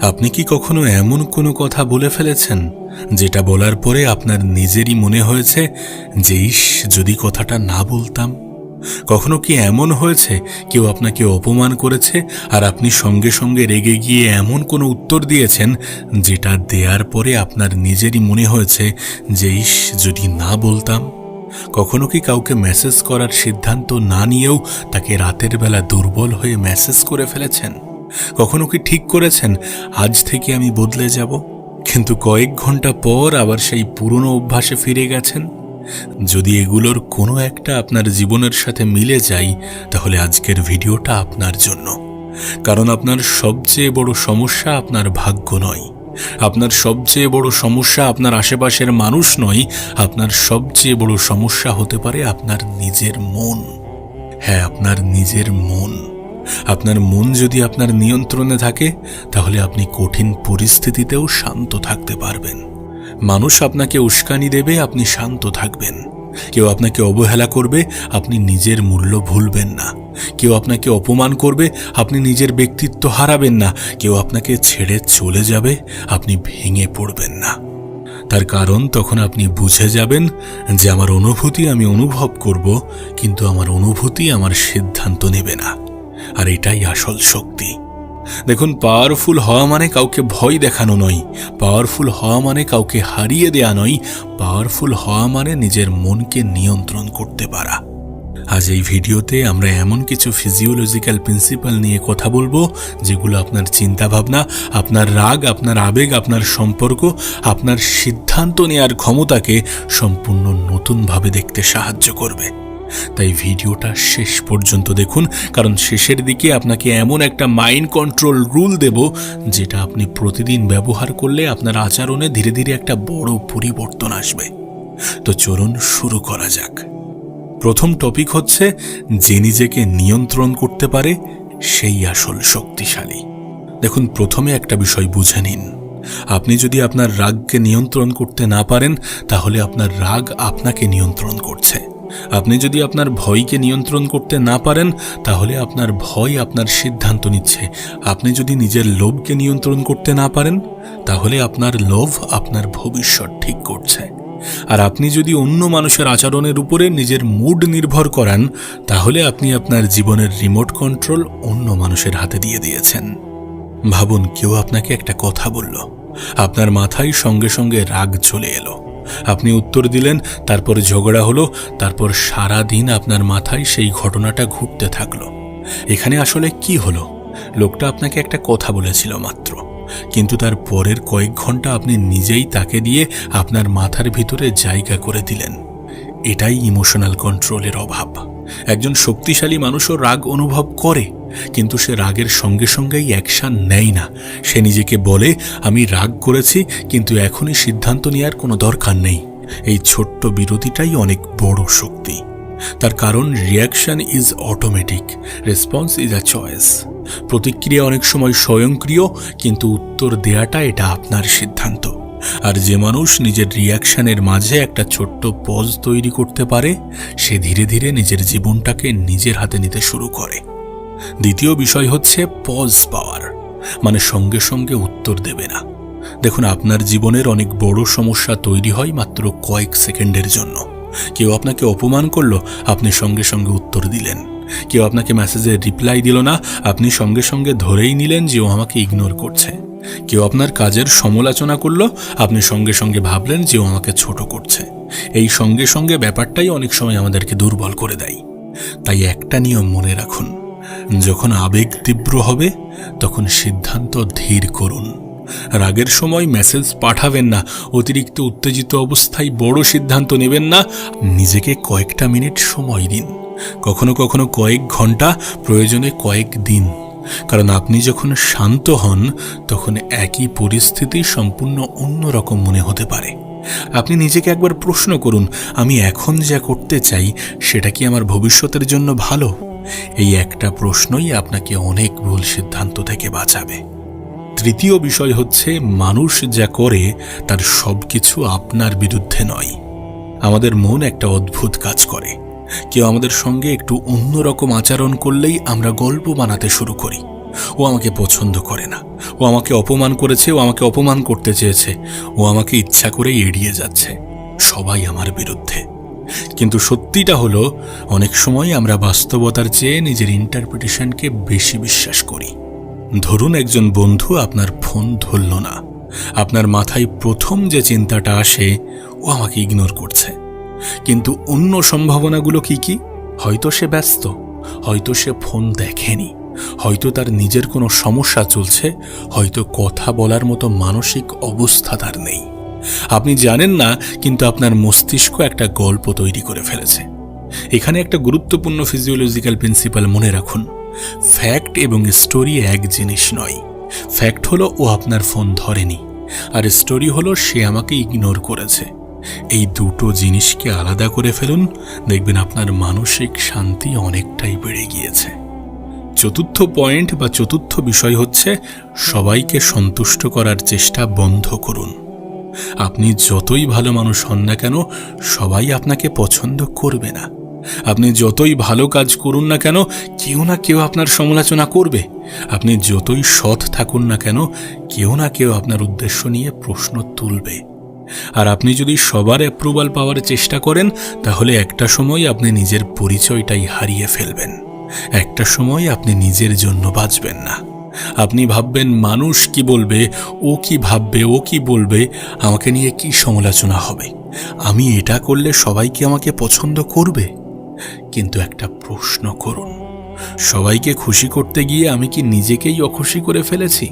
আপনি কি কখনো এমন কোনো কথা বলে ফেলেছেন যেটা বলার পরে আপনার নিজেরই মনে হয়েছে যে ইস, যদি কথাটা না বলতাম? কখনো কি এমন হয়েছে কেউ আপনাকে অপমান করেছে আর আপনি সঙ্গে সঙ্গে রেগে গিয়ে এমন কোনো উত্তর দিয়েছেন যেটা দেওয়ার পরে আপনার নিজেরই মনে হয়েছে যে ইস, যদি না বলতাম? কখনো কি কাউকে মেসেজ করার সিদ্ধান্ত না নিয়েও তাকে রাতের বেলা দুর্বল হয়ে মেসেজ করে ফেলেছেন? কখনো কি ঠিক করেছেন আজ থেকে আমি বদলে যাব, কিন্তু কয়েক ঘন্টা পর আবার সেই পুরনো অভ্যাসে ফিরে গেছেন? যদি এগুলোর কোনো একটা আপনার জীবনের সাথে মিলে যায়, তাহলে আজকের ভিডিওটা আপনার জন্য। কারণ আপনার সবচেয়ে বড় সমস্যা আপনার ভাগ্য নয়, আপনার সবচেয়ে বড় সমস্যা আপনার আশেপাশের মানুষ নয়, আপনার সবচেয়ে বড় সমস্যা হতে পারে আপনার নিজের মন। হ্যাঁ, আপনার নিজের মন। আপনার মন যদি আপনার নিয়ন্ত্রণে থাকে, তাহলে আপনি কঠিন পরিস্থিতিতেও শান্ত থাকতে পারবেন। মানুষ আপনাকে উস্কানি দেবে, আপনি শান্ত থাকবেন। কেউ আপনাকে অবহেলা করবে, আপনি নিজের মূল্য ভুলবেন না। কেউ আপনাকে অপমান করবে, আপনি নিজের ব্যক্তিত্ব হারাবেন না। কেউ আপনাকে ছেড়ে চলে যাবে, আপনি ভেঙে পড়বেন না। তার কারণ তখন আপনি বুঝে যাবেন যে আমার অনুভূতি আমি অনুভব করব, কিন্তু আমার অনুভূতি আমার সিদ্ধান্ত নেবে না। আর এটাই আসল শক্তি। দেখুন, পাওয়ারফুল হওয়া মানে কাউকে ভয় দেখানো নয়, পাওয়ারফুল হওয়া মানে কাউকে হারিয়ে দেয়া নয়, পাওয়ারফুল হওয়া মানে নিজের মনকে নিয়ন্ত্রণ করতে পারা। আজ এই ভিডিওতে আমরা এমন কিছু ফিজিওলজিক্যাল প্রিন্সিপাল নিয়ে কথা বলবো যেগুলো আপনার চিন্তাভাবনা, আপনার রাগ, আপনার আবেগ, আপনার সম্পর্ক, আপনার সিদ্ধান্ত নেওয়ার ক্ষমতাকে সম্পূর্ণ নতুনভাবে দেখতে সাহায্য করবে। তাই ভিডিওটা শেষ পর্যন্ত দেখুন, কারণ শেষের দিকে আপনাকে এমন একটা মাইন্ড কন্ট্রোল রুল দেব যেটা আপনি প্রতিদিন ব্যবহার করলে আপনার আচরণে ধীরে ধীরে একটা বড় পরিবর্তন আসবে। তো চলুন শুরু করা যাক। প্রথম টপিক হচ্ছে, যে নিজেকে নিয়ন্ত্রণ করতে পারে সেই আসল শক্তিশালী। দেখুন, প্রথমে একটা বিষয় বুঝে নিন। আপনি যদি আপনার রাগকে নিয়ন্ত্রণ করতে না পারেন, তাহলে আপনার রাগ আপনাকে নিয়ন্ত্রণ করছে। আপনি যদি আপনার ভয়কে নিয়ন্ত্রণ করতে না পারেন, তাহলে আপনার ভয় আপনার সিদ্ধান্ত নিচ্ছে। আপনি যদি নিজের লোভকে নিয়ন্ত্রণ করতে না পারেন, তাহলে আপনার লোভ আপনার ভবিষ্যৎ ঠিক করছে। আর আপনি যদি অন্য মানুষের আচরণের উপরে নিজের মুড নির্ভর করান, তাহলে আপনি আপনার জীবনের রিমোট কন্ট্রোল অন্য মানুষের হাতে দিয়ে দিয়েছেন। ভাবুন, কেউ আপনাকে একটা কথা বলল, আপনার মাথায় সঙ্গে সঙ্গে রাগ চলে এলো। আপনি উত্তর দিলেন, তারপর ঝগড়া হলো, তারপর সারা দিন আপনার মাথায় সেই ঘটনাটা ঘুরতে থাকলো। এখানে আসলে কি হলো? লোকটা আপনাকে একটা কথা বলেছিল মাত্র, কিন্তু তার পরের কয়েক ঘন্টা আপনি নিজেই তাকে দিয়ে আপনার মাথার ভিতরে জায়গা করে দিলেন। এটাই ইমোশনাল কন্ট্রোলের অভাব। একজন শক্তিশালী মানুষও রাগ অনুভব করে, কিন্তু সে রাগের সঙ্গে সঙ্গেই অ্যাকশন নেয় না। সে নিজেকে বলে, আমি রাগ করেছি, কিন্তু এখনই সিদ্ধান্ত নেওয়ার কোনো দরকার নেই। এই ছোট্ট বিরতিটাই অনেক বড় শক্তি। তার কারণ reaction is automatic, response is a choice. প্রতিক্রিয়া অনেক সময় স্বয়ংক্রিয়, কিন্তু উত্তর দেয়াটা এটা আপনার সিদ্ধান্ত। আর যে মানুষ নিজের রিয়াকশনের মাঝে একটা ছোট্ট পজ তৈরি করতে পারে, সে ধীরে ধীরে নিজের জীবনটাকে নিজের হাতে নিতে শুরু করে। দ্বিতীয় বিষয় হচ্ছে পজ পাওয়ার, মানে সঙ্গে সঙ্গে উত্তর দেবে না। দেখুন, আপনার জীবনের অনেক বড় সমস্যা তৈরি হয় মাত্র কয়েক সেকেন্ডের জন্য। কেউ আপনাকে অপমান করলো, আপনি সঙ্গে সঙ্গে উত্তর দিলেন। কেউ আপনাকে মেসেজের রিপ্লাই দিল না, আপনি সঙ্গে সঙ্গে ধরেই নিলেন যে ও আমাকে ইগনোর করছে। কেউ আপনার কাজের সমালোচনা করলো, আপনি সঙ্গে সঙ্গে ভাবলেন যে ও আমাকে ছোট করছে। এই সঙ্গে সঙ্গে ব্যাপারটাই অনেক সময় আমাদেরকে দুর্বল করে দেয়। তাই একটা নিয়ম মনে রাখুন, যখন আবেগ তীব্র হবে তখন সিদ্ধান্ত ধীর করুন। রাগের সময় মেসেজ পাঠাবেন না, অতিরিক্ত উত্তেজিত অবস্থায় বড় সিদ্ধান্ত নেবেন না। নিজেকে কয়েকটা মিনিট সময় দিন, কখনো কখনো কয়েক ঘন্টা, প্রয়োজনে কয়েক দিন। কারণ আপনি যখন শান্ত হন, তখন একই পরিস্থিতি সম্পূর্ণ অন্যরকম মনে হতে পারে। আপনি নিজেকে একবার প্রশ্ন করুন, আমি এখন যা করতে চাই সেটা কি আমার ভবিষ্যতের জন্য ভালো? এই একটা প্রশ্নই আপনাকে অনেক ভুল সিদ্ধান্ত থেকে বাঁচাবে। তৃতীয় বিষয় হচ্ছে, মানুষ যা করে তার সবকিছু আপনার বিরুদ্ধে নয়। আমাদের মন একটা অদ্ভুত কাজ করে। কেউ আমাদের সঙ্গে একটু অন্যরকম আচরণ করলেই আমরা গল্প বানাতে শুরু করি। ও আমাকে পছন্দ করে না, ও আমাকে অপমান করেছে, ও আমাকে অপমান করতে চেয়েছে, ও আমাকে ইচ্ছা করেই এড়িয়ে যাচ্ছে, সবাই আমার বিরুদ্ধে। কিন্তু সত্যিটা হলো, অনেক সময় আমরা বাস্তবতার চেয়ে নিজের ইন্টারপ্রিটেশনকে বেশি বিশ্বাস করি। ধরুন একজন বন্ধু আপনার ফোন ধরল না, আপনার মাথায় প্রথম যে চিন্তাটা আসে, ও আমাকে ইগনোর করছে। কিন্তু অন্য সম্ভাবনাগুলো কি কি? হয়তো সে ব্যস্ত, হয়তো সে ফোন দেখেনি, হয়তো তার নিজের কোনো সমস্যা চলছে, হয়তো কথা বলার মতো মানসিক অবস্থা তার নেই। আপনি জানেন না, কিন্তু আপনার মস্তিষ্ক একটা গল্প তৈরি করে ফেলেছে। এখানে একটা গুরুত্বপূর্ণ ফিজিওলজিক্যাল প্রিন্সিপাল মনে রাখুন, ফ্যাক্ট এবং স্টোরি এক জিনিস নয়। ফ্যাক্ট হলো ও আপনার ফোন ধরেনি, আর স্টোরি হলো সে আমাকে ইগনোর করেছে। এই দুটো জিনিসকে আলাদা করে ফেলুন, দেখবেন আপনার মানসিক শান্তি অনেকটাই বেড়ে গিয়েছে। চতুর্থ পয়েন্ট বা চতুর্থ বিষয় হচ্ছে, সবাইকে সন্তুষ্ট করার চেষ্টা বন্ধ করুন। আপনি যতই ভালো মানুষ হন না কেন, সবাই আপনাকে পছন্দ করবে না। আপনি যতই ভালো কাজ করুন না কেন, কেউ না কেউ আপনার সমালোচনা করবে। আপনি যতই সৎ থাকুন না কেন, কেউ না কেউ আপনার উদ্দেশ্য নিয়ে প্রশ্ন তুলবে। আর আপনি যদি সবার অ্যাপ্রুভাল পাওয়ার চেষ্টা করেন, তাহলে একটা সময় আপনি নিজের পরিচয়টাই হারিয়ে ফেলবেন। একটা সময় আপনি নিজের জন্য বাঁচবেন না। আপনি ভাববেন মানুষ কি বলবে, ও কি ভাববে, ও কি বলবে, আমাকে নিয়ে কি সমালোচনা হবে, আমি এটা করলে সবাই কি আমাকে পছন্দ করবে? কিন্তু একটা প্রশ্ন করুন, সবাইকে খুশি করতে গিয়ে আমি কি নিজেকেই অখুশি করে ফেলেছি?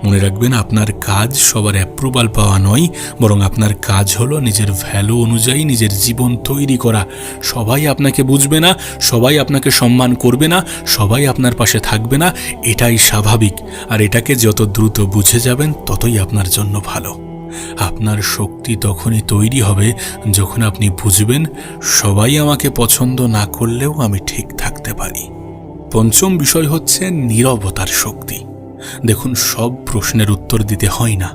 মনে রাখবেন, আপনার কাজ সবার অ্যাপ্রুভাল পাওয়া নয়, বরং আপনার কাজ হলো নিজের ভ্যালু অনুযায়ী নিজের জীবন তৈরি করা। সবাই আপনাকে বুঝবে না, সবাই আপনাকে সম্মান করবে না, সবাই আপনার পাশে থাকবে না, এটাই স্বাভাবিক। আর এটাকে যত দ্রুত বুঝে যাবেন, ততই আপনার জন্য ভালো। আপনার শক্তি তখনই তৈরি হবে যখন আপনি বুঝবেন, সবাই আমাকে পছন্দ না করলেও আমি ঠিক থাকতে পারি। পঞ্চম বিষয় হচ্ছে নীরবতার শক্তি। দেখুন, সব প্রশ্নের উত্তর দিতে হয় না,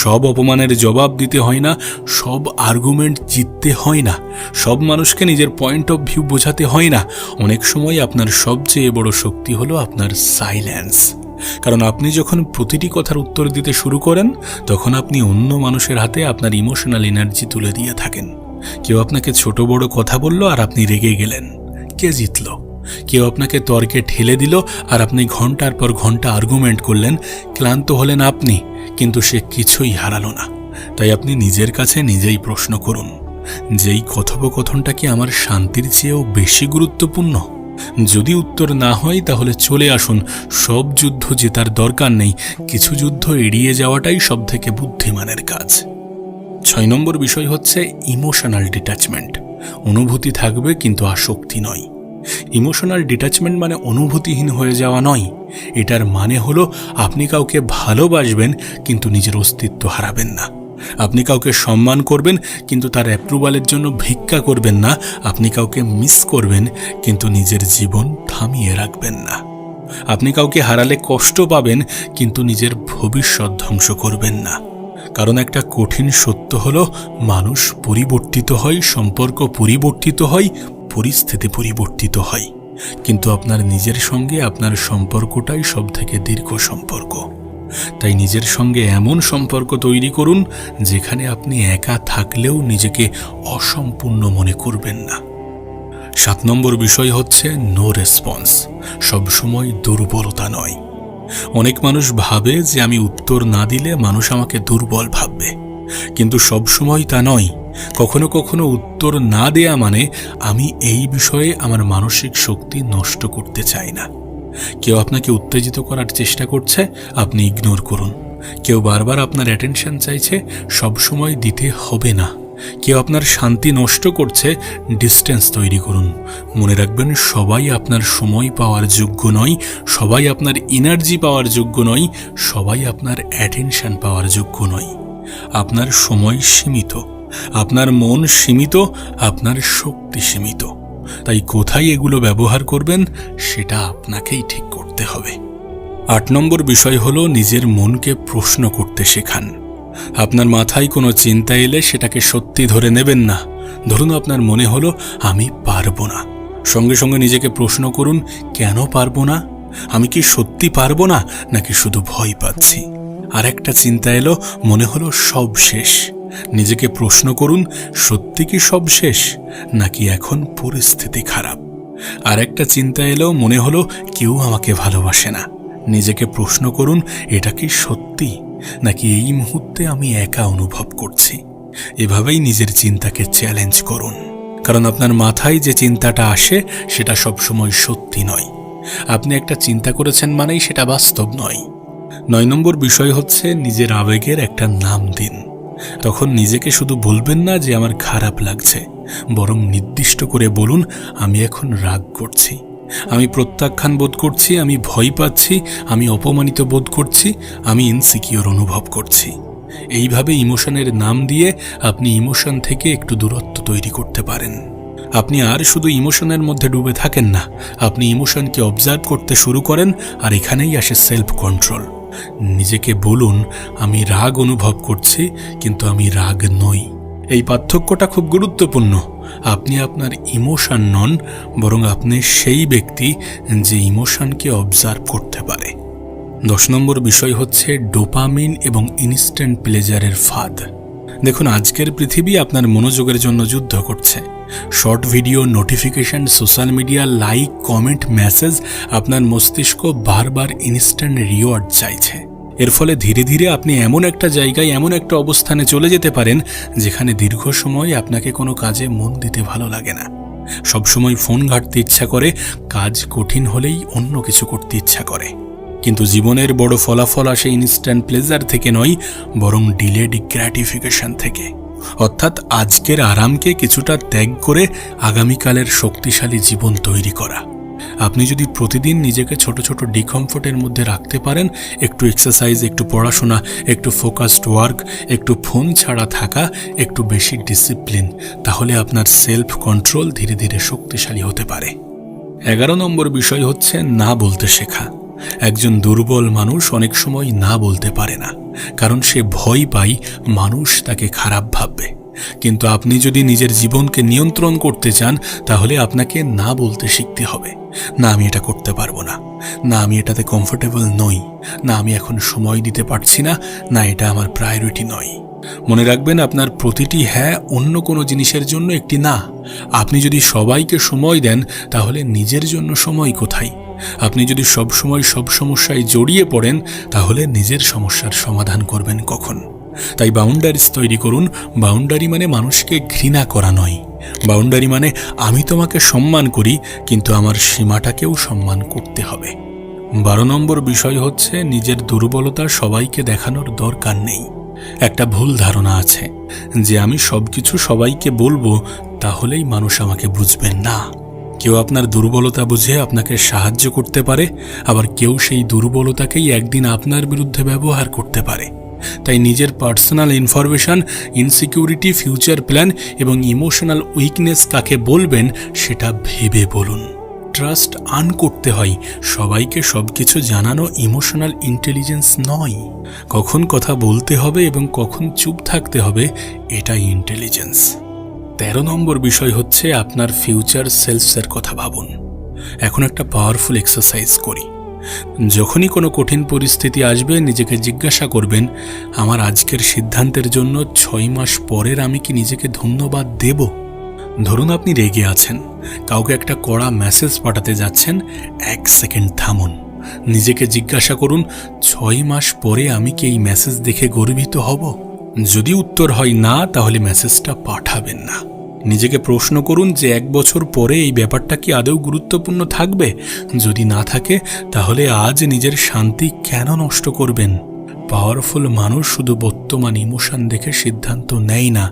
সব অপমানের জবাব দিতে হয় না, সব আর্গুমেন্ট জিততে হয় না, সব মানুষকে নিজের পয়েন্ট অফ ভিউ বোঝাতে হয় না। অনেক সময় আপনার সবচেয়ে বড় শক্তি হলো আপনার সাইলেন্স। কারণ আপনি যখন প্রতিটি কথার উত্তর দিতে শুরু করেন, তখন আপনি অন্য মানুষের হাতে আপনার ইমোশনাল এনার্জি তুলে দিয়ে থাকেন। কেউ আপনাকে ছোট বড় কথা বলল আর আপনি রেগে গেলেন, কে জিতল? কেউ আপনাকে তর্কে ঠেলে দিল আর আপনি ঘন্টার পর ঘন্টা আর্গুমেন্ট করলেন, ক্লান্ত হলেন আপনি, কিন্তু সে কিছুই হারালো না। তাই আপনি নিজের কাছে নিজেই প্রশ্ন করুন, যেই কথোপকথনটা কি আমার শান্তির চেয়েও বেশি গুরুত্বপূর্ণ? যদি উত্তর না হয়, তাহলে চলে আসুন। সব যুদ্ধ জেতার দরকার নেই, কিছু যুদ্ধ এড়িয়ে যাওয়াটাই সবথেকে বুদ্ধিমানের কাজ। 6 নম্বর বিষয় হচ্ছে ইমোশনাল ডিট্যাচমেন্ট। অনুভূতি থাকবে কিন্তু আসক্তি নয়। ইমোশনাল ডিট্যাচমেন্ট মানে অনুভূতিহীন হয়ে যাওয়া নয়। এটার মানে হলো, আপনি কাউকে ভালোবাসবেন কিন্তু নিজের অস্তিত্ব হারাবেন না। আপনি কাউকে সম্মান করবেন কিন্তু তার অ্যাপ্রুভালের জন্য ভিক্ষা করবেন না। আপনি কাউকে মিস করবেন কিন্তু নিজের জীবন থামিয়ে রাখবেন না। আপনি কাউকে হারালে কষ্ট পাবেন কিন্তু নিজের ভবিষ্যৎ ধ্বংস করবেন না। কারণ একটা কঠিন সত্য হলো, মানুষ পরিবর্তিত হয়, সম্পর্ক পরিবর্তিত হয়, পরিস্থিতি পরিবর্তিত হয়, কিন্তু আপনার নিজের সঙ্গে আপনার সম্পর্কটাই সবথেকে দীর্ঘ সম্পর্ক। তাই নিজের সঙ্গে এমন সম্পর্ক তৈরি করুন, যেখানে আপনি একা থাকলেও নিজেকে অসম্পূর্ণ মনে করবেন না। 7 নম্বর বিষয় হচ্ছে নো রেসপন্স। সবসময় দুর্বলতা নয়। অনেক মানুষ ভাবে যে আমি উত্তর না দিলে মানুষ আমাকে দুর্বল ভাববে, কিন্তু সবসময় তা নয়। কখনো কখনো উত্তর না দেয়া মানে আমি এই বিষয়ে আমার মানসিক শক্তি নষ্ট করতে চাই না। কেউ আপনাকে উত্তেজিত করার চেষ্টা করছে, আপনি ইগনোর করুন। কেউ বারবার আপনার অ্যাটেনশন চাইছে, সবসময় দিতে হবে না। কেউ আপনার শান্তি নষ্ট করছে, ডিস্টেন্স তৈরি করুন। মনে রাখবেন, সবাই আপনার সময় পাওয়ার যোগ্য নয়, সবাই আপনার এনার্জি পাওয়ার যোগ্য নয়, সবাই আপনার অ্যাটেনশন পাওয়ার যোগ্য নয়। আপনার সময় সীমিত, আপনার মন সীমিত, আপনার শক্তি সীমিত। তাই কোথায় এগুলো ব্যবহার করবেন, সেটা আপনাকেই ঠিক করতে হবে। 8 নম্বর বিষয় হলো নিজের মনকে প্রশ্ন করতে শেখান। আপনার মাথায় কোনো চিন্তা এলে সেটাকে সত্যি ধরে নেবেন না। ধরুন আপনার মনে হলো আমি পারবো না, সঙ্গে সঙ্গে নিজেকে প্রশ্ন করুন, কেন পারবো না? আমি কি সত্যি পারবো না, নাকি শুধু ভয় পাচ্ছি? আর একটা চিন্তা এলো, মনে হলো সব শেষ। নিজেকে প্রশ্ন করুন, সত্যি কি সব শেষ, নাকি এখন পরিস্থিতি খারাপ? আর একটা চিন্তা এলো, মনে হলো কেউ আমাকে ভালোবাসে না। নিজেকে প্রশ্ন করুন, এটা কি সত্যি, নাকি এই মুহূর্তে আমি একা অনুভব করছি? এভাবেই নিজের চিন্তাকে চ্যালেঞ্জ করুন, কারণ আপনার মাথায় যে চিন্তাটা আসে সেটা সবসময় সত্যি নয়। আপনি একটা চিন্তা করেছেন মানেই সেটা বাস্তব নয়। 9 নম্বর বিষয় হচ্ছে, নিজের আবেগের একটা নাম দিন। তখন নিজেকে শুধু বলবেন না যে আমার খারাপ লাগছে, বরং নির্দিষ্ট করে বলুন, আমি এখন রাগ করছি, আমি প্রত্যাখ্যান বোধ করছি, আমি ভয় পাচ্ছি, আমি অপমানিত বোধ করছি, আমি ইনসিকিউর অনুভব করছি। এইভাবে ইমোশনের নাম দিয়ে আপনি ইমোশন থেকে একটু দূরত্ব তৈরি করতে পারেন। আপনি আর শুধু ইমোশনের মধ্যে ডুবে থাকেন না, আপনি ইমোশনকে অবজার্ভ করতে শুরু করেন। আর এখানেই আসে সেলফ কন্ট্রোল। নিজেকে বলুন, আমি রাগ অনুভব করছি, কিন্তু আমি রাগ নই। এই পার্থক্যটা খুব গুরুত্বপূর্ণ। আপনি আপনার ইমোশন নন, বরং আপনি সেই ব্যক্তি যে ইমোশনকে অবজার্ভ করতে পারে। 10 নম্বর বিষয় হচ্ছে ডোপামিন এবং ইনস্ট্যান্ট প্লেজারের ফাঁদ। দেখুন, আজকের পৃথিবী আপনার মনোযোগের জন্য যুদ্ধ করছে। Short video, notification, social media, like, comment, message, আপনার মস্তিষ্ক বারবার ইনস্ট্যান্ট রিওয়ার্ড চাইছে। এর ফলে ধীরে ধীরে আপনি এমন একটা জায়গায়, এমন একটা অবস্থানে চলে যেতে পারেন যেখানে দীর্ঘ সময় আপনাকে কোনো কাজে মন দিতে ভালো লাগে না। সবসময় ফোন ঘাঁটতে ইচ্ছা করে, কাজ কঠিন হলেই অন্য কিছু করতে ইচ্ছা করে। কিন্তু জীবনের বড় ফলাফল আসে ইনস্ট্যান্ট প্লেজার থেকে নয়, বরং ডিলেড গ্র্যাটিফিকেশন থেকে। অর্থাৎ আজকের আরামকে কিছুটা ত্যাগ করে আগামীকালের শক্তিশালী জীবন তৈরি করা। আপনি যদি প্রতিদিন নিজেকে ছোট ছোট ডিকমফোর্টের মধ্যে রাখতে পারেন, একটু এক্সারসাইজ, একটু পড়াশোনা, একটু ফোকাসড ওয়ার্ক, একটু ফোন ছাড়া থাকা, একটু বেশি ডিসিপ্লিন, তাহলে আপনার সেলফ কন্ট্রোল ধীরে ধীরে শক্তিশালী হতে পারে। 11 নম্বর বিষয় হচ্ছে না বলতে শেখা। একজন দুর্বল মানুষ অনেক সময় না বলতে পারে না, কারণ সে ভয় পায় মানুষ তাকে খারাপ ভাববে। কিন্তু আপনি যদি নিজের জীবনকে নিয়ন্ত্রণ করতে চান, তাহলে আপনাকে না বলতে শিখতে হবে। না, আমি এটা করতে পারবো না, না আমি এটাতে কমফোর্টেবল নই, না আমি এখন সময় দিতে পারছি না, না এটা আমার প্রায়োরিটি নয়। মনে রাখবেন, আপনার প্রতিটি হ্যাঁ অন্য কোনো জিনিসের জন্য একটি না। আপনি যদি সবাইকে সময় দেন, তাহলে নিজের জন্য সময় কোথায়? আপনি যদি সব সময় সব সমস্যায় জড়িয়ে পড়েন, তাহলে নিজের সমস্যার সমাধান করবেন কখন? তাই বাউন্ডারিজ তৈরি করুন। বাউন্ডারি মানে মানুষকে ঘৃণা করা নয়। বাউন্ডারি মানে আমি তোমাকে সম্মান করি, কিন্তু আমার সীমাটাকেও সম্মান করতে হবে। 12 নম্বর বিষয় হচ্ছে নিজের দুর্বলতা সবাইকে দেখানোর দরকার নেই। একটা ভুল ধারণা আছে যে আমি সবকিছু সবাইকে বলবো, তাহলেই মানুষ আমাকে বুঝবেন না। কেউ আপনার দুর্বলতা বুঝে আপনাকে সাহায্য করতে পারে, আবার কেউ সেই দুর্বলতাকেই একদিন আপনার বিরুদ্ধে ব্যবহার করতে পারে। তাই নিজের personal information, insecurity, future plan এবং ইমোশনাল উইকনেস কাকে বলবেন সেটা ভেবে বলুন। ট্রাস্ট আর্ন করতে হয়, সবাইকে সবকিছু জানানো ইমোশনাল ইন্টেলিজেন্স নয়। কখন কথা বলতে হবে এবং কখন চুপ থাকতে হবে, এটাই ইন্টেলিজেন্স। 13 নম্বর বিষয় হচ্ছে আপনার ফিউচার সেলফসের কথা ভাবুন। এখন একটা পাওয়ারফুল এক্সারসাইজ করি। যখনই কোনো কঠিন পরিস্থিতি আসবে, নিজেকে জিজ্ঞাসা করবেন, আমার আজকের সিদ্ধান্তের জন্য 6 মাস পরের আমি কি নিজেকে ধন্যবাদ দেব? ধরুন আপনি রেগে আছেন, কাউকে একটা কড়া মেসেজ পাঠাতে যাচ্ছেন, 1 সেকেন্ড থামুন, নিজেকে জিজ্ঞাসা করুন, 6 মাস পরে আমি কি এই মেসেজ দেখে গর্বিত হব? যদি উত্তর হয় না, তাহলে মেসেজটা পাঠাবেন না। নিজেকে প্রশ্ন করুন যে 1 বছর পরে এই ব্যাপারটা কি আদৌ গুরুত্বপূর্ণ থাকবে? যদি না থাকে, তাহলে আজ নিজের শান্তি কেন নষ্ট করবেন? পাওয়ারফুল মানুষ শুধু বর্তমান ইমোশন দেখে সিদ্ধান্ত নেয় না,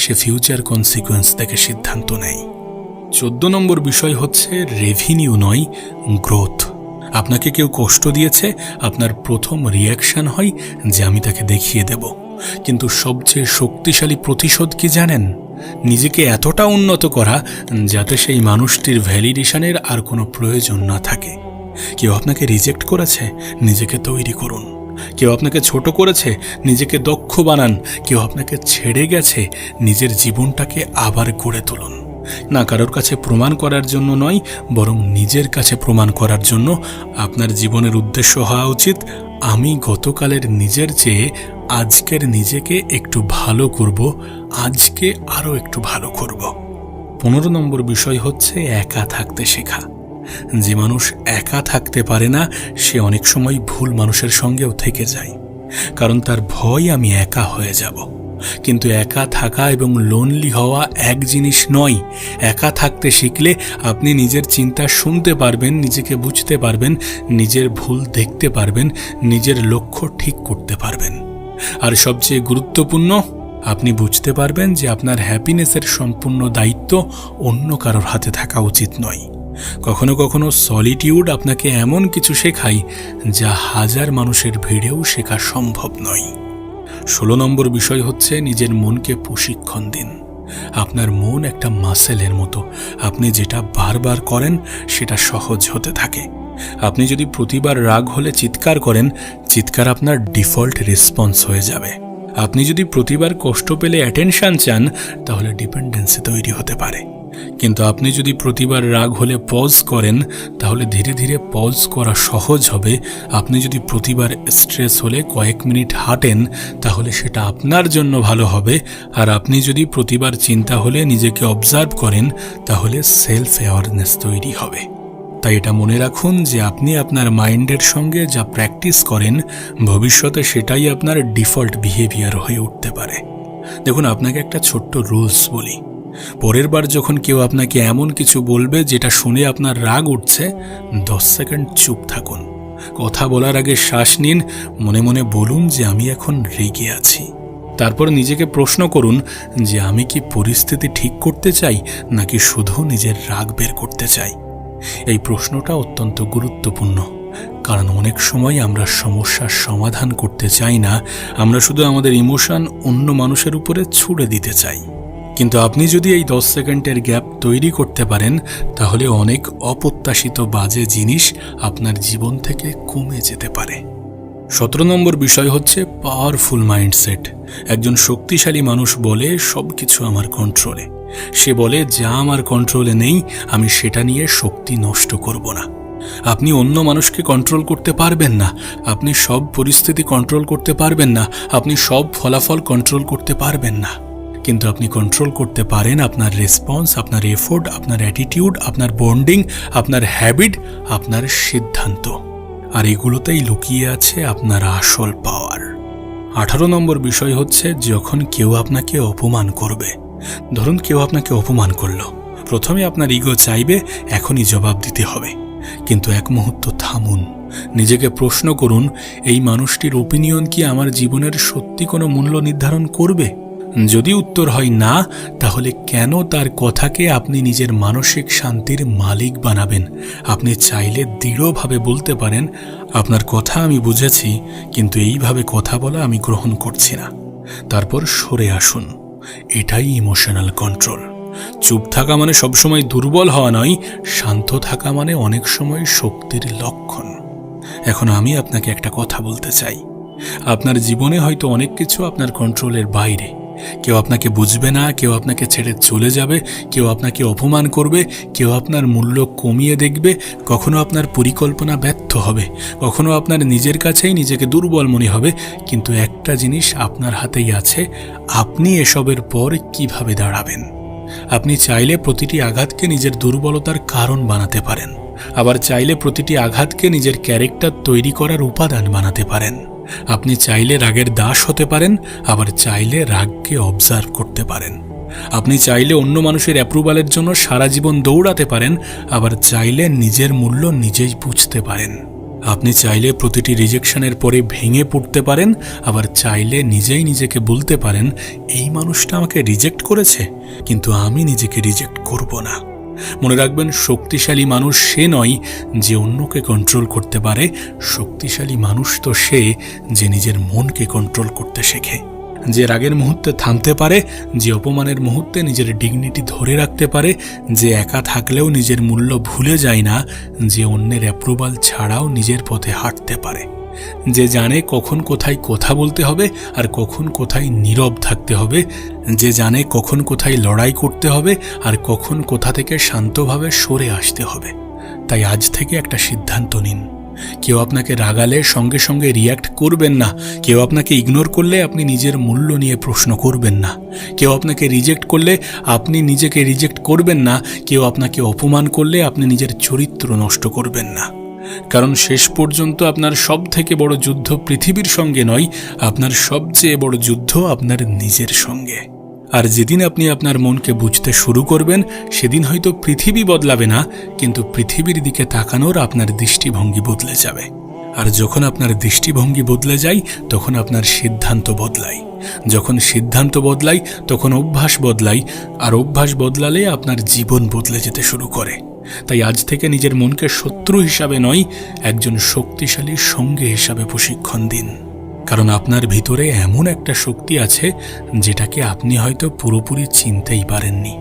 সে ফিউচার কনসিকুয়েন্স দেখে সিদ্ধান্ত নেয়। 14 নম্বর বিষয় হচ্ছে রেভিনিউ নয়, গ্রোথ। আপনাকে কেউ কষ্ট দিয়েছে, আপনার প্রথম রিয়াকশন হয় যে আমি তাকে দেখিয়ে দেব। কিন্তু সবচেয়ে শক্তিশালী প্রতিশোধ কি জানেন? নিজেকে এতটা উন্নত করা যাতে সেই মানুষটির ভ্যালিডেশনের আর কোনো প্রয়োজন না থাকে। কেউ আপনাকে রিজেক্ট করেছে, নিজেকে তৈরি করুন। কেউ আপনাকে ছোট করেছে, নিজেকে দক্ষ বানান। কেউ আপনাকে ছেড়ে গেছে, নিজের জীবনটাকে আবার গড়ে তুলুন। না কারোর কাছে প্রমাণ করার জন্য নয়, বরং নিজের কাছে প্রমাণ করার জন্য। আপনার জীবনের উদ্দেশ্য হওয়া উচিত, আমি গতকালের নিজের চেয়ে আজকের নিজেকে একটু ভালো করব, আজকে আরও একটু ভালো করব। 15 নম্বর বিষয় হচ্ছে একা থাকতে শেখা। যে মানুষ একা থাকতে পারে না, সে অনেক সময় ভুল মানুষের সঙ্গেও থেকে যায়, কারণ তার ভয় আমি একা হয়ে যাব। কিন্তু একা থাকা এবং লোনলি হওয়া এক জিনিস নয়। একা থাকতে শিখলে আপনি নিজের চিন্তা শুনতে পারবেন, নিজেকে বুঝতে পারবেন, নিজের ভুল দেখতে পারবেন, নিজের লক্ষ্য ঠিক করতে পারবেন। আর সবচেয়ে গুরুত্বপূর্ণ, আপনি বুঝতে পারবেন যে আপনার হ্যাপিনেসের সম্পূর্ণ দায়িত্ব অন্য কারোর হাতে থাকা উচিত নয়। কখনো কখনো সলিটিউড আপনাকে এমন কিছু শেখায় যা হাজার মানুষের ভিড়েও শেখা সম্ভব নয়। 16 নম্বর বিষয় হচ্ছে নিজের মনকে প্রশিক্ষণ দিন। আপনার মন একটা মাসেলের মতো, আপনি যেটা বারবার করেন সেটা সহজ হতে থাকে। আপনি যদি প্রতিবার রাগ হলে চিৎকার করেন, চিৎকার আপনার ডিফল্ট রেসপন্স হয়ে যাবে। আপনি যদি প্রতিবার কষ্ট পেলে অ্যাটেনশন চান, তাহলে ডিপেন্ডেন্সি তৈরি হতে পারে। কিন্তু আপনি যদি প্রতিবার রাগ হলে পজ করেন, তাহলে ধীরে ধীরে পজ করা সহজ হবে। আপনি যদি প্রতিবার স্ট্রেস হলে কয়েক মিনিট হাঁটেন, তাহলে সেটা আপনার জন্য ভালো হবে। আর আপনি যদি প্রতিবার চিন্তা হলে নিজেকে অবজার্ভ করেন, তাহলে সেলফ অ্যাওয়ারনেস তৈরি হবে। তাই এটা মনে রাখুন যে আপনি আপনার মাইন্ডের সঙ্গে যা প্র্যাকটিস করেন, ভবিষ্যতে সেটাই আপনার ডিফল্ট বিহেভিয়ার হয়ে উঠতে পারে। দেখুন, আপনাকে একটা ছোট্ট রুলস বলি। পরের বার যখন কেউ আপনাকে এমন কিছু বলবে যেটা শুনে আপনার রাগ উঠছে, 10 সেকেন্ড চুপ থাকুন। কথা বলার আগে শ্বাস নিন, মনে মনে বলুন যে আমি এখন রেগে আছি। তারপর নিজেকে প্রশ্ন করুন যে আমি কি পরিস্থিতি ঠিক করতে চাই, নাকি শুধু নিজের রাগ বের করতে চাই। এই প্রশ্নটা অত্যন্ত গুরুত্বপূর্ণ, কারণ অনেক সময় আমরা সমস্যার সমাধান করতে চাই না, আমরা শুধু আমাদের ইমোশন অন্য মানুষের উপরে ছুড়ে দিতে চাই। কিন্তু আপনি যদি এই 10 সেকেন্ডের গ্যাপ তৈরি করতে পারেন, তাহলে অনেক অপ্রত্যাশিত বাজে জিনিস আপনার জীবন থেকে কমে যেতে পারে। 17 নম্বর বিষয় হচ্ছে পাওয়ারফুল মাইন্ডসেট। একজন শক্তিশালী মানুষ বলে সবকিছু আমার কন্ট্রোলে। সে বলে যা আমার কন্ট্রোলে নেই, আমি সেটা নিয়ে শক্তি নষ্ট করব না। আপনি অন্য মানুষকে কন্ট্রোল করতে পারবেন না, আপনি সব পরিস্থিতি কন্ট্রোল করতে পারবেন না, আপনি সব ফলাফল কন্ট্রোল করতে পারবেন না। কিন্তু আপনি কন্ট্রোল করতে পারেন আপনার রেসপন্স, আপনার এফোর্ট, আপনার অ্যাটিটিউড, আপনার বন্ডিং, আপনার হ্যাবিট, আপনার সিদ্ধান্ত। আর এগুলোতেই লুকিয়ে আছে আপনার আসল পাওয়ার। 18 নম্বর বিষয় হচ্ছে যখন কেউ আপনাকে অপমান করবে। ধরুন কেউ আপনাকে অপমান করলো, প্রথমে আপনার ইগো চাইবে এখনই জবাব দিতে হবে। কিন্তু এক মুহূর্ত থামুন, নিজেকে প্রশ্ন করুন, এই মানুষটির ওপিনিয়ন কি আমার জীবনের সত্যি কোনো মূল্য নির্ধারণ করবে? যদি উত্তর হয় না, তাহলে কেন তার কথাকে আপনি নিজের মানসিক শান্তির মালিক বানাবেন? আপনি চাইলে দৃঢ়ভাবে বলতে পারেন, আপনার কথা আমি বুঝেছি, কিন্তু এইভাবে কথা বলা আমি গ্রহণ করছি না। তারপর সরে আসুন। এটাই ইমোশনাল কন্ট্রোল। চুপ থাকা মানে সবসময় দুর্বল হওয়া নয়, শান্ত থাকা মানে অনেক সময় শক্তির লক্ষণ। এখন আমি আপনাকে একটা কথা বলতে চাই। আপনার জীবনে হয়তো অনেক কিছু আপনার কন্ট্রোলের বাইরে। কেউ আপনাকে বুঝবে না, কেউ আপনাকে ছেড়ে চলে যাবে, কেউ আপনাকে অপমান করবে, কেউ আপনার মূল্য কমিয়ে দেখবে, কখনো আপনার পরিকল্পনা ব্যর্থ হবে, কখনো আপনার নিজের কাছেই নিজেকে দুর্বল মনে হবে। কিন্তু একটা জিনিস আপনার হাতেই আছে, আপনি এসবের পর কিভাবে দাঁড়াবেন। আপনি চাইলে প্রতিটি আঘাতকে নিজের দুর্বলতার কারণ বানাতে পারেন, আবার চাইলে প্রতিটি আঘাতকে নিজের ক্যারেক্টার তৈরি করার উপাদান বানাতে পারেন। আপনি চাইলে রাগের দাস হতে পারেন, আবার চাইলে রাগকে অবজার্ভ করতে পারেন। আপনি চাইলে অন্য মানুষের অ্যাপ্রুভালের জন্য সারা জীবন দৌড়াতে পারেন, আবার চাইলে নিজের মূল্য নিজেই বুঝতে পারেন। আপনি চাইলে প্রতিটি রিজেকশনের পরে ভেঙে পড়তে পারেন, আবার চাইলে নিজেই নিজেকে বলতে পারেন, এই মানুষটা আমাকে রিজেক্ট করেছে, কিন্তু আমি নিজেকে রিজেক্ট করব না। মনে রাখবেন, শক্তিশালী মানুষ সে নয় যে অন্যকে কন্ট্রোল করতে পারে, শক্তিশালী মানুষ তো সে যে নিজের মনকে কন্ট্রোল করতে শেখে, যে রাগের মুহূর্তে থামতে পারে, যে অপমানের মুহূর্তে নিজের ডিগনিটি ধরে রাখতে পারে, যে একা থাকলেও নিজের মূল্য ভুলে যায় না, যে অন্যের অ্যাপ্রুভাল ছাড়াও নিজের পথে হাঁটতে পারে। যে জানে কখন কোথায় কথা বলতে হবে আর কখন কোথায় নীরব থাকতে হবে, যে জানে কখন কোথায় লড়াই করতে হবে আর কখন কোথা থেকে শান্তভাবে সরে আসতে হবে। তাই আজ থেকে একটা সিদ্ধান্ত নিন, কেউ আপনাকে রাগালে সঙ্গে সঙ্গে রিয়্যাক্ট করবেন না, কেউ আপনাকে ইগনোর করলে আপনি নিজের মূল্য নিয়ে প্রশ্ন করবেন না, কেউ আপনাকে রিজেক্ট করলে আপনি নিজেকে রিজেক্ট করবেন না, কেউ আপনাকে অপমান করলে আপনি নিজের চরিত্র নষ্ট করবেন না। কারণ শেষ পর্যন্ত আপনার সব থেকে বড় যুদ্ধ পৃথিবীর সঙ্গে নয়, আপনার সবচেয়ে বড় যুদ্ধ আপনার নিজের সঙ্গে। আর যেদিন আপনি আপনার মনকে বুঝতে শুরু করবেন, সেদিন হয়তো পৃথিবী বদলাবে না, কিন্তু পৃথিবীর দিকে তাকানোর আপনার দৃষ্টিভঙ্গি বদলে যাবে। আর যখন আপনার দৃষ্টিভঙ্গি বদলে যায়, তখন আপনার সিদ্ধান্ত বদলায়। যখন সিদ্ধান্ত বদলায়, তখন অভ্যাস বদলায়, আর অভ্যাস বদলালে আপনার জীবন বদলে যেতে শুরু করে। তাই আজ থেকে নিজের মনকে শত্রু হিসাবে নয়, একজন শক্তিশালী সঙ্গী হিসাবে প্রশিক্ষণ দিন। কারণ আপনার ভিতরে এমন একটা শক্তি আছে যেটাকে আপনি হয়তো পুরোপুরি চিনতেই পারেননি।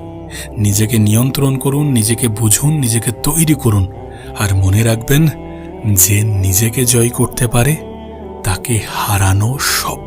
নিজেকে নিয়ন্ত্রণ করুন, নিজেকে বুঝুন, নিজেকে তৈরি করুন। আর মনে রাখবেন, যে নিজেকে জয় করতে পারে তাকে হারানো সব